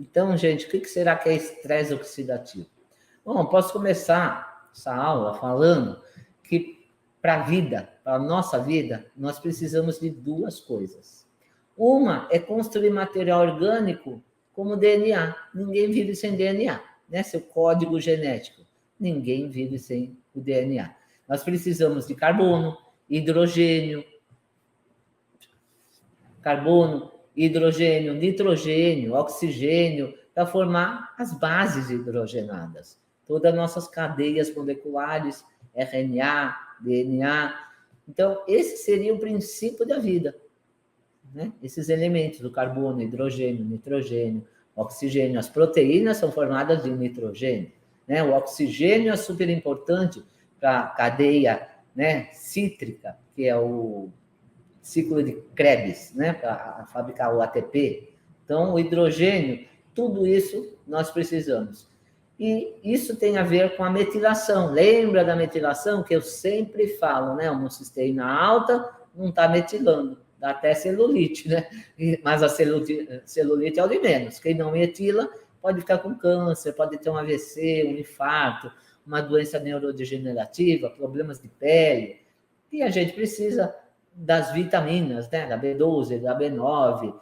Então, gente, o que será que é estresse oxidativo? Bom, posso começar essa aula falando que para a vida, para a nossa vida, nós precisamos de duas coisas. Uma é construir material orgânico como DNA. Ninguém vive sem DNA, né? Seu código genético. Ninguém vive sem o DNA. Nós precisamos de carbono, hidrogênio, nitrogênio, oxigênio, para formar as bases hidrogenadas. Todas as nossas cadeias moleculares, RNA, DNA. Então, esse seria o princípio da vida, né? Esses elementos, o carbono, hidrogênio, nitrogênio, oxigênio. As proteínas são formadas de nitrogênio, né? O oxigênio é super importante para a cadeia, né, cítrica, que é o ciclo de Krebs, né, para fabricar o ATP. Então, o hidrogênio, tudo isso nós precisamos. E isso tem a ver com a metilação. Lembra da metilação que eu sempre falo, né? Homocisteína alta não está metilando, dá até celulite, né? Mas a celulite é o de menos. Quem não metila pode ficar com câncer, pode ter um AVC, um infarto, uma doença neurodegenerativa, problemas de pele. E a gente precisa das vitaminas, né? Da B12, da B9,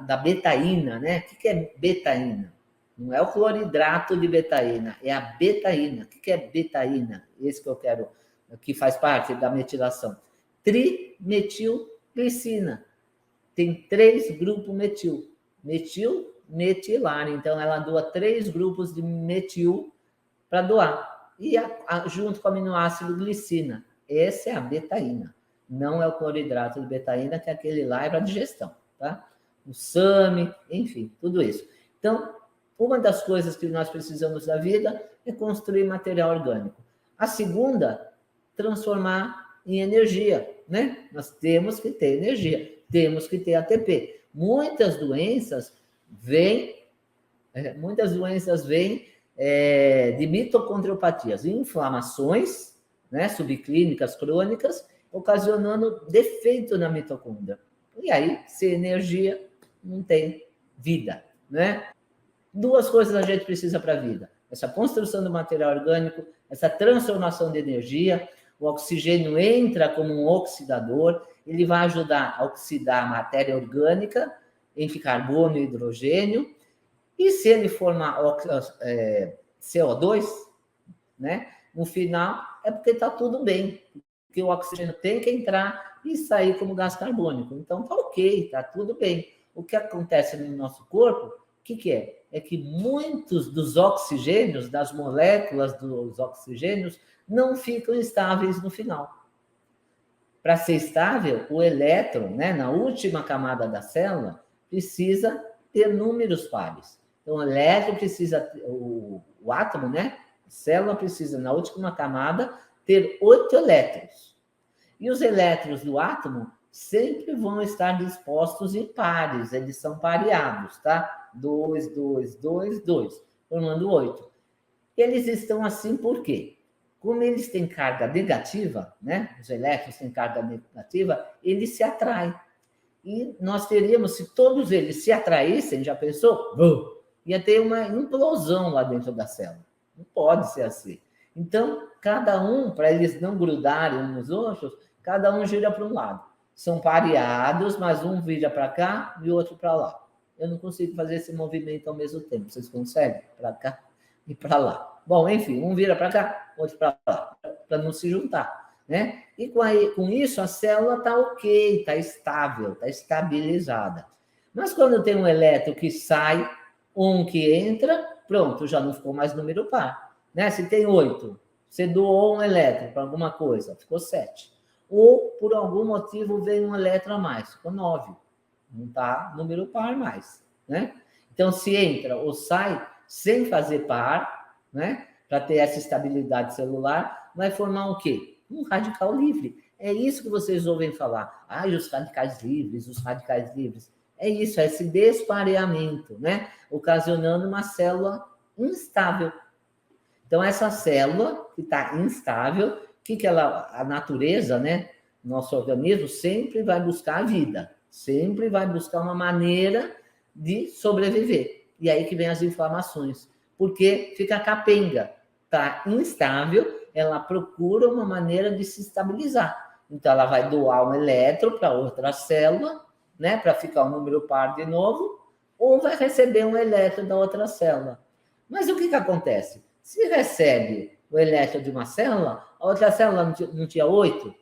da betaína, né? O que é betaína? Não é o cloridrato de betaína, é a betaína. O que é betaína? Esse que eu quero, que faz parte da metilação. Trimetilglicina. Tem 3 grupos metil. Metilar. Então, ela doa 3 grupos de metil para doar. E junto com o aminoácido glicina. Essa é a betaína. Não é o cloridrato de betaína, que aquele lá é para digestão, tá? O SAMe, enfim, tudo isso. Então, uma das coisas que nós precisamos da vida é construir material orgânico. A segunda, transformar em energia, né? Nós temos que ter energia, temos que ter ATP. Muitas doenças vêm de mitocondriopatias, inflamações, né, subclínicas, crônicas, ocasionando defeito na mitocôndria. E aí, sem energia, não tem vida, né? 2 coisas a gente precisa para a vida: essa construção do material orgânico, essa transformação de energia. O oxigênio entra como um oxidador, ele vai ajudar a oxidar a matéria orgânica entre carbono e hidrogênio. E se ele formar CO2, né, no final, é porque está tudo bem, porque o oxigênio tem que entrar e sair como gás carbônico. Então, está ok, está tudo bem. O que acontece no nosso corpo, o que é? É que muitos dos oxigênios, das moléculas dos oxigênios, não ficam estáveis no final. Para ser estável, o elétron, né, na última camada da célula, precisa ter números pares. Então, o elétron precisa, o átomo, né, a célula precisa, na última camada, ter 8 elétrons. E os elétrons do átomo sempre vão estar dispostos em pares, eles são pareados, tá? 2, 2, 2, 2, formando 8. Eles estão assim por quê? Como eles têm carga negativa, né? Os elétrons têm carga negativa, eles se atraem. E nós teríamos, se todos eles se atraíssem, já pensou? Ia ter uma implosão lá dentro da célula. Não pode ser assim. Então, cada um, para eles não grudarem uns nos outros, cada um gira para um lado. São pareados, mas um vira para cá e o outro para lá. Eu não consigo fazer esse movimento ao mesmo tempo. Vocês conseguem? Para cá e para lá. Bom, enfim, um vira para cá, outro para lá, para não se juntar, né? E com isso, a célula está ok, está estável, está estabilizada. Mas quando tem um elétron que sai, um que entra, pronto, já não ficou mais número par, né? Se tem 8, você doou um elétron para alguma coisa, ficou 7. Ou, por algum motivo, veio um elétron a mais, ficou 9. Não está número par mais, né? Então, se entra ou sai sem fazer par, né, para ter essa estabilidade celular, vai formar o quê? Um radical livre. É isso que vocês ouvem falar. Os radicais livres, os radicais livres. É isso, é esse despareamento, né? Ocasionando uma célula instável. Então, essa célula que está instável, a natureza, né? Nosso organismo sempre vai buscar a vida, sempre vai buscar uma maneira de sobreviver. E aí que vem as inflamações, porque fica capenga, está instável, ela procura uma maneira de se estabilizar. Então, ela vai doar um elétron para outra célula, né, para ficar um número par de novo, ou vai receber um elétron da outra célula. Mas o que acontece? Se recebe o elétron de uma célula, a outra célula não tinha 8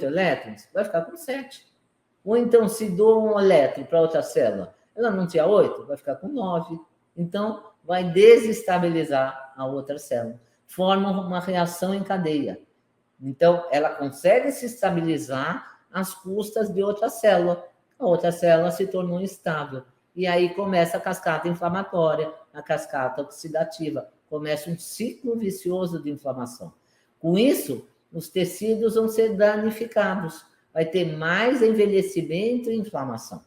elétrons, vai ficar com 7. Ou então, se doa um elétron para outra célula, ela não tinha 8, vai ficar com 9. Então, vai desestabilizar a outra célula. Forma uma reação em cadeia. Então, ela consegue se estabilizar às custas de outra célula. A outra célula se tornou instável. E aí começa a cascata inflamatória, a cascata oxidativa. Começa um ciclo vicioso de inflamação. Com isso, os tecidos vão ser danificados. Vai ter mais envelhecimento e inflamação.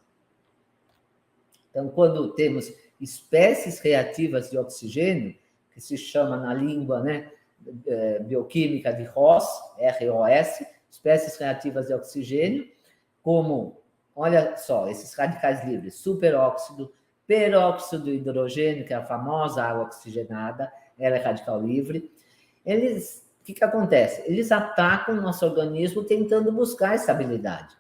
Então, quando temos espécies reativas de oxigênio, que se chama na língua, né, bioquímica de ROS, ROS, espécies reativas de oxigênio, como, olha só, esses radicais livres, superóxido, peróxido de hidrogênio, que é a famosa água oxigenada, ela é radical livre. O que acontece? Eles atacam o nosso organismo tentando buscar estabilidade.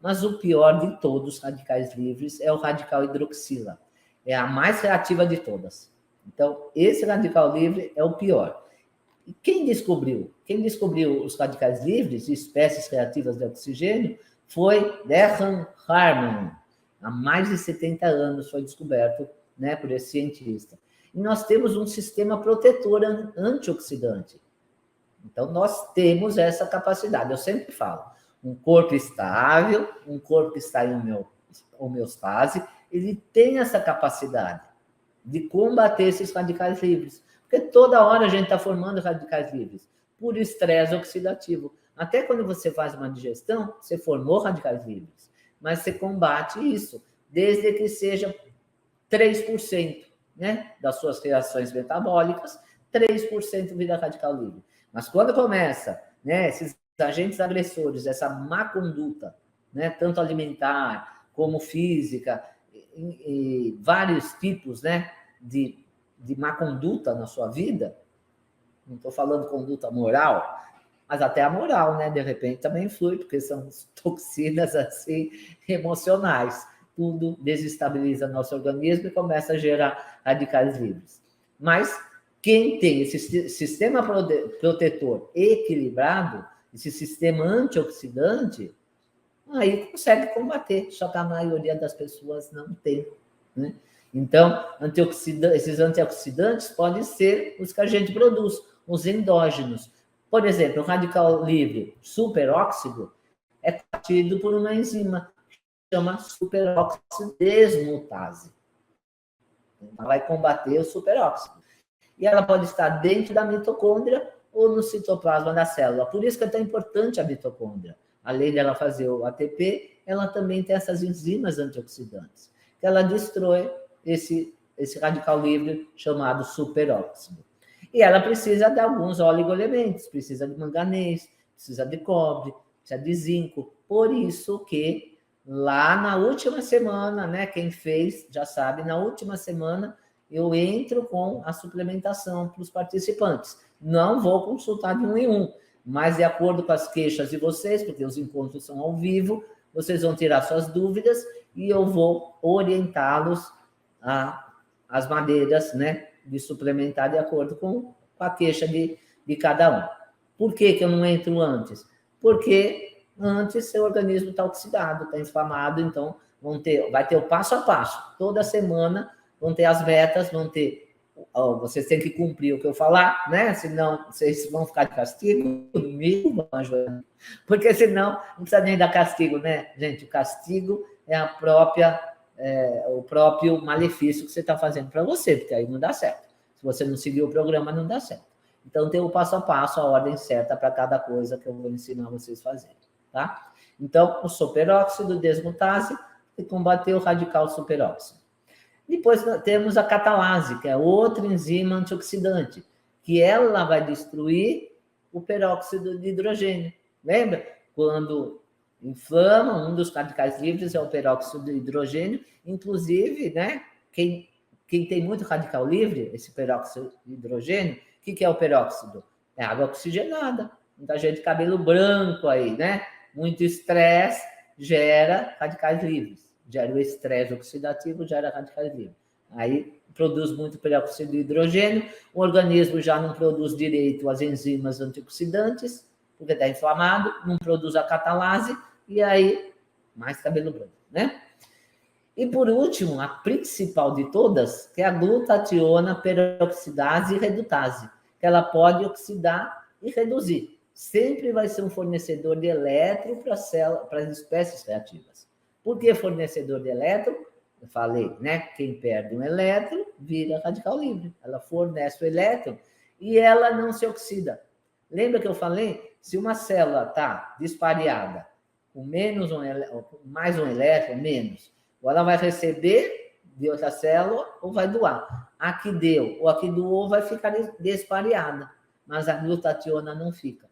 Mas o pior de todos os radicais livres é o radical hidroxila. É a mais reativa de todas. Então, esse radical livre é o pior. E quem descobriu? Quem descobriu os radicais livres e espécies reativas de oxigênio foi Gerhard Hartmann. Há mais de 70 anos foi descoberto, né, por esse cientista. E nós temos um sistema protetor antioxidante. Então, nós temos essa capacidade. Eu sempre falo, um corpo estável, um corpo que está em homeostase, ele tem essa capacidade de combater esses radicais livres. Porque toda hora a gente está formando radicais livres, por estresse oxidativo. Até quando você faz uma digestão, você formou radicais livres, mas você combate isso, desde que seja 3%, né, das suas reações metabólicas, 3% vira radical livre. Mas quando começa, né, esses agentes agressores, essa má conduta, né, tanto alimentar como física, e vários tipos, né, de má conduta na sua vida, não estou falando conduta moral, mas até a moral, né, de repente também influi, porque são toxinas assim emocionais. Tudo desestabiliza nosso organismo e começa a gerar radicais livres. Mas quem tem esse sistema protetor equilibrado, esse sistema antioxidante, aí consegue combater, só que a maioria das pessoas não tem, né? Então, esses antioxidantes podem ser os que a gente produz, os endógenos. Por exemplo, o radical livre superóxido é contido por uma enzima que chama superoxidesmutase. Ela vai combater o superóxido. E ela pode estar dentro da mitocôndria ou no citoplasma da célula. Por isso que é tão importante a mitocôndria. Além dela fazer o ATP, ela também tem essas enzimas antioxidantes, que ela destrói esse radical livre chamado superóxido. E ela precisa de alguns oligoelementos, precisa de manganês, precisa de cobre, precisa de zinco. Por isso que lá na última semana, né, quem fez já sabe, na última semana eu entro com a suplementação para os participantes. Não vou consultar de um em um, mas de acordo com as queixas de vocês, porque os encontros são ao vivo, vocês vão tirar suas dúvidas e eu vou orientá-los às maneiras, né, de suplementar de acordo com a queixa de cada um. Por que eu não entro antes? Porque antes seu organismo está oxidado, está inflamado, então vai ter o passo a passo. Toda semana vão ter as metas, vocês têm que cumprir o que eu falar, né? Senão vocês vão ficar de castigo comigo, porque senão não precisa nem dar castigo, né, gente? O castigo é o próprio malefício que você está fazendo para você, porque aí não dá certo. Se você não seguir o programa, não dá certo. Então, tem o passo a passo, a ordem certa para cada coisa que eu vou ensinar vocês a fazerem, tá? Então, o superóxido desmutase e combater o radical superóxido. Depois temos a catalase, que é outra enzima antioxidante, que ela vai destruir o peróxido de hidrogênio. Lembra? Quando inflama, um dos radicais livres é o peróxido de hidrogênio. Inclusive, né, quem quem tem muito radical livre, esse peróxido de hidrogênio, o que é o peróxido? É água oxigenada. Muita gente cabelo branco aí, né? Muito estresse gera radicais livres. Gera o estresse oxidativo, gera radicais livres. Aí produz muito peróxido de hidrogênio, o organismo já não produz direito as enzimas antioxidantes, porque está inflamado, não produz a catalase, e aí mais cabelo branco, né? E por último, a principal de todas, que é a glutationa peroxidase e redutase, que ela pode oxidar e reduzir. Sempre vai ser um fornecedor de elétron para as espécies reativas. Por que fornecedor de elétron? Eu falei, né? Quem perde um elétron vira radical livre. Ela fornece o elétron e ela não se oxida. Lembra que eu falei? Se uma célula está dispareada, com mais um elétron, menos, ou ela vai receber de outra célula ou vai doar. A que deu ou a que doou vai ficar dispareada, mas a glutationa não fica.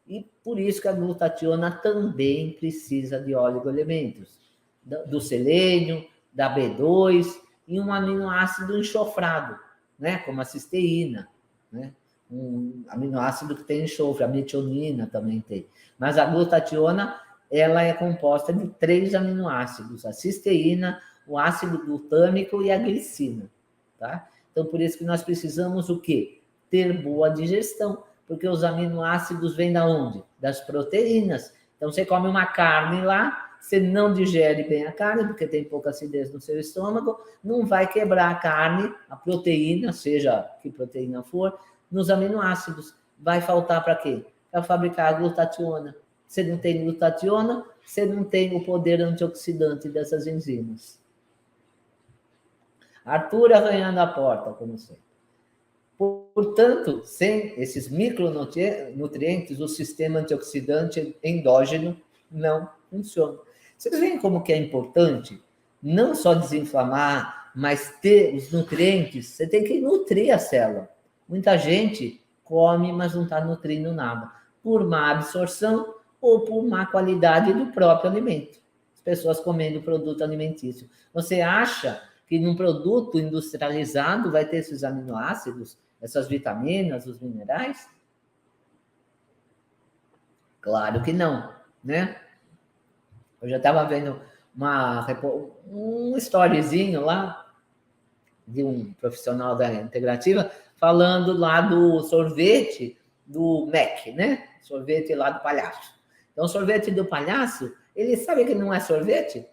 E por isso que a glutationa também precisa de oligoelementos, do selênio, da B2 e um aminoácido enxofrado, né? Como a cisteína, né? Um aminoácido que tem enxofre, a metionina também tem. Mas a glutationa, ela é composta de 3 aminoácidos, a cisteína, o ácido glutâmico e a glicina, tá? Então, por isso que nós precisamos o quê? Ter boa digestão, porque os aminoácidos vêm da onde? Das proteínas. Então, você come uma carne lá, você não digere bem a carne, porque tem pouca acidez no seu estômago, não vai quebrar a carne, a proteína, seja que proteína for, nos aminoácidos. Vai faltar para quê? Para fabricar a glutationa. Você não tem glutationa, você não tem o poder antioxidante dessas enzimas. Arthur arranhando a porta, como sempre. Portanto, sem esses micronutrientes, o sistema antioxidante endógeno não funciona. Vocês veem como que é importante não só desinflamar, mas ter os nutrientes? Você tem que nutrir a célula. Muita gente come, mas não está nutrindo nada, por má absorção ou por má qualidade do próprio alimento. As pessoas comendo produto alimentício. Você acha que num produto industrializado vai ter esses aminoácidos, essas vitaminas, os minerais? Claro que não, né? Eu já estava vendo um storyzinho lá de um profissional da integrativa falando lá do sorvete do Mac, né? Sorvete lá do palhaço. Então, o sorvete do palhaço, ele sabe que não é sorvete?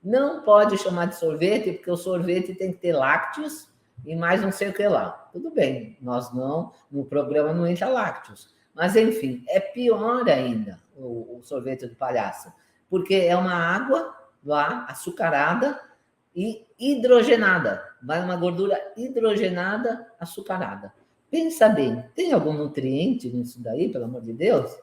Não pode chamar de sorvete, porque o sorvete tem que ter lácteos e mais não sei o que lá. Tudo bem, nós não, no programa não entra lácteos. Mas, enfim, é pior ainda o sorvete do palhaço, porque é uma água lá, açucarada e hidrogenada. Vai uma gordura hidrogenada, açucarada. Pensa bem, tem algum nutriente nisso daí, pelo amor de Deus?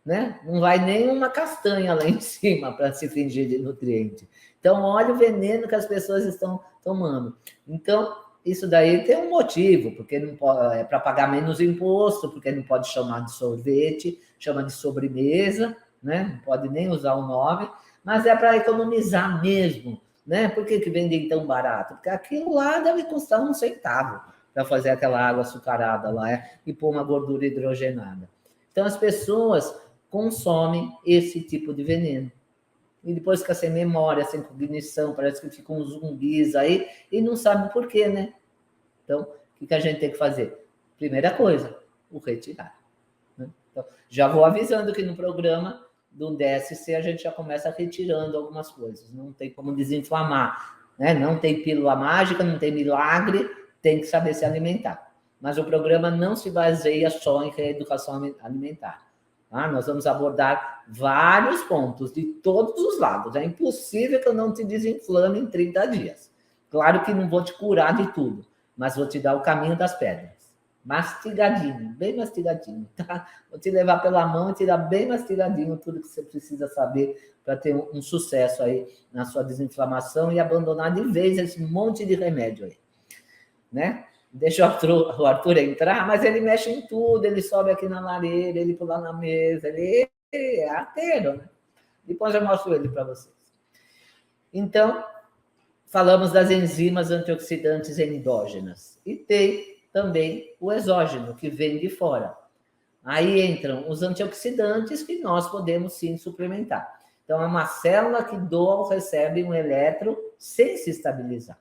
Né? Não vai nem uma castanha lá em cima para se fingir de nutriente. Então, olha o veneno que as pessoas estão tomando. Então, isso daí tem um motivo, porque não pode, é para pagar menos imposto, porque não pode chamar de sorvete, chama de sobremesa, né? Não pode nem usar o nome, mas é para economizar mesmo, né? Por que vendem tão barato? Porque aquilo lá deve custar um centavo para fazer aquela água açucarada lá e pôr uma gordura hidrogenada. Então, as pessoas consomem esse tipo de veneno. E depois fica sem memória, sem cognição, parece que ficam uns zumbis aí e não sabe por quê, né? Então, o que a gente tem que fazer? Primeira coisa, o retirar. Né? Então, já vou avisando que no programa do DSC a gente já começa retirando algumas coisas. Não tem como desinflamar, né? Não tem pílula mágica, não tem milagre, tem que saber se alimentar. Mas o programa não se baseia só em reeducação alimentar. Nós vamos abordar vários pontos de todos os lados. É impossível que eu não te desinflame em 30 dias. Claro que não vou te curar de tudo, mas vou te dar o caminho das pedras. Mastigadinho, bem mastigadinho, tá? Vou te levar pela mão e te dar bem mastigadinho tudo que você precisa saber para ter um sucesso aí na sua desinflamação e abandonar de vez esse monte de remédio aí, né? Deixa o Arthur entrar, mas ele mexe em tudo, ele sobe aqui na lareira, ele pula na mesa, ele é arteiro, né? Depois eu mostro ele para vocês. Então, Falamos das enzimas antioxidantes endógenas. E tem também o exógeno, que vem de fora. Aí entram os antioxidantes que nós podemos sim suplementar. Então, é uma célula que doa ou recebe um elétron sem se estabilizar.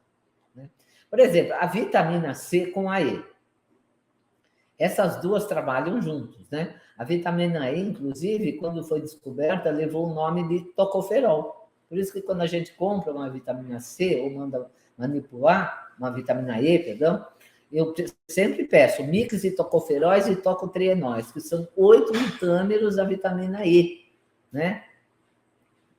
Né? Por exemplo, a vitamina C com a E. Essas duas trabalham juntos, né? A vitamina E, inclusive, quando foi descoberta, levou o nome de tocoferol. Por isso que quando a gente compra uma vitamina C ou manda manipular, uma vitamina E, perdão, eu sempre peço mix de tocoferóis e tocotrienóis, que são 8 vitâmeros da vitamina E, né?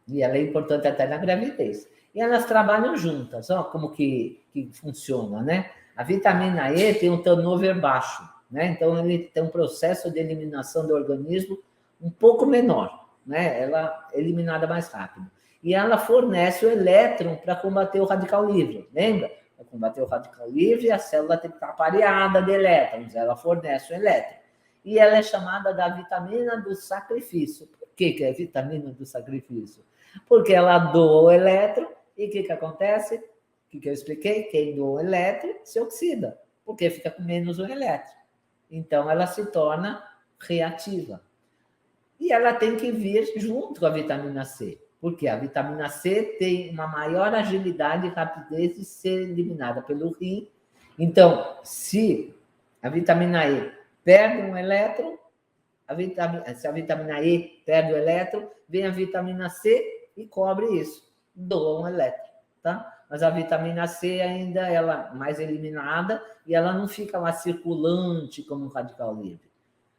E ela é importante até na gravidez. E elas trabalham juntas, ó, como que funciona, né? A vitamina E tem um turnover baixo, né? Então, ele tem um processo de eliminação do organismo um pouco menor, né? Ela é eliminada mais rápido. E ela fornece o elétron para combater o radical livre, lembra? Para combater o radical livre, a célula tem que estar pareada de elétrons, ela fornece o elétron. E ela é chamada da vitamina do sacrifício. Por que é vitamina do sacrifício? Porque ela doa o elétron e o que acontece? O que eu expliquei? Quem doa o elétron se oxida, porque fica com menos o elétron. Então, ela se torna reativa. E ela tem que vir junto com a vitamina C, porque a vitamina C tem uma maior agilidade e rapidez de ser eliminada pelo rim. Então, se a vitamina E perde um elétron, se a vitamina E perde o elétron, vem a vitamina C e cobre isso, doa um elétron, tá? Mas a vitamina C ainda ela mais eliminada e ela não fica lá circulante como um radical livre.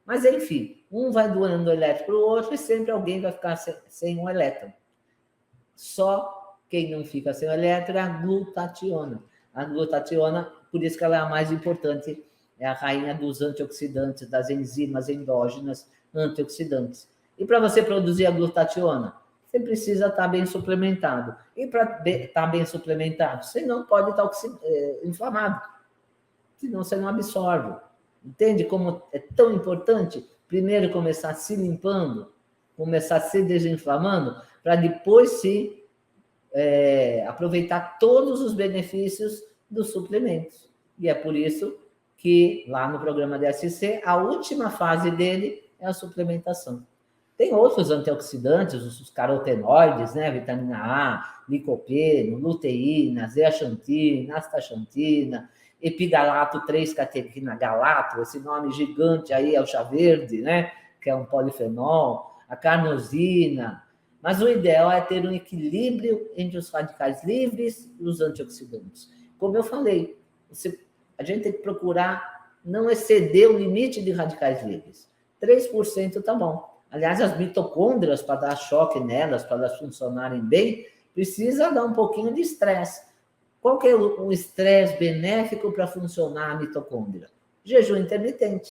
Mas, enfim, um vai doando elétron para o outro e sempre alguém vai ficar sem um elétron. Só quem não fica sem o elétron é a glutationa. A glutationa, por isso que ela é a mais importante, é a rainha dos antioxidantes, das enzimas endógenas antioxidantes. E para você produzir a glutationa, você precisa estar bem suplementado. E para estar bem suplementado, você não pode estar inflamado, senão você não absorve. Entende como é tão importante primeiro começar se limpando, começar se desinflamando, para depois sim aproveitar todos os benefícios dos suplementos. E é por isso que lá no programa DSC, a última fase dele é a suplementação. Tem outros antioxidantes, os carotenoides, né? Vitamina A, licopeno, luteína, zeaxantina, astaxantina, epigalato 3-catequina galato, esse nome gigante aí é o chá verde, né? Que é um polifenol, a carnosina. Mas o ideal é ter um equilíbrio entre os radicais livres e os antioxidantes. Como eu falei, a gente tem que procurar não exceder o limite de radicais livres. 3% tá bom. Aliás, as mitocôndrias, para dar choque nelas, para elas funcionarem bem, precisa dar um pouquinho de estresse. Qual que é o estresse benéfico para funcionar a mitocôndria? Jejum intermitente.